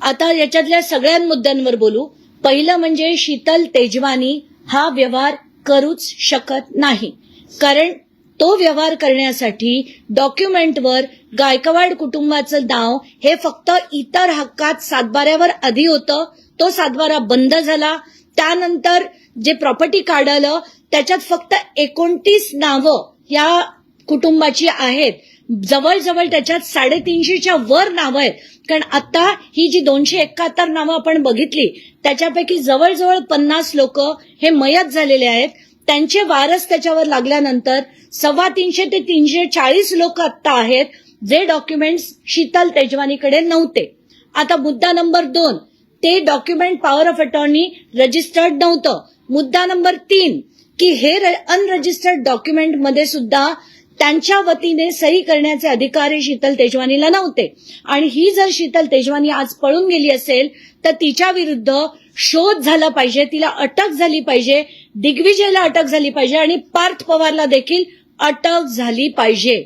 आता याच्यातल्या सगळ्या मुद्द्यांवर बोलू. पहिलं म्हणजे शीतल तेजवानी हा व्यवहार करूच शकत नाही, कारण तो व्यवहार करण्यासाठी डॉक्युमेंटवर गायकवाड कुटुंबाचं नाव हे फक्त इतर हक्कात सातबाऱ्यावर आधी होतं. तो सातबारा बंद झाला. त्यानंतर जे प्रॉपर्टी कार्ड आलं त्याच्यात फक्त 29 नावं या कुटुंबाची आहेत. जवळजवळ त्याच्यात 350च्या वर नावं आहेत. कारण आता ही जी 271 नावं आपण बघितली त्याच्यापैकी जवळजवळ 50 लोक हे मयत झालेले आहेत. त्यांचे वारस त्याच्यावर लागल्यानंतर 350 ते 340 लोक आता आहेत जे डॉक्युमेंट्स शीतल तेजवानीकडे नव्हते. आता मुद्दा नंबर 2, ते document power of attorney registered नव्हतं. मुद्दा नंबर 3 की हे अनरजिस्टर्ड डॉक्युमेंट मध्ये सुद्धा त्यांच्या वतीने सही करण्याचे अधिकार हे शीतल तेजवानीला नव्हते. आणि ही जर शीतल तेजवानी आज पळून गेली असेल तर तिच्या विरुद्ध शोध झाला पाहिजे, तिला अटक झाली पाहिजे, दिग्विजयला अटक झाली पाहिजे आणि पार्थ पवारला देखील अटक झाली पाहिजे.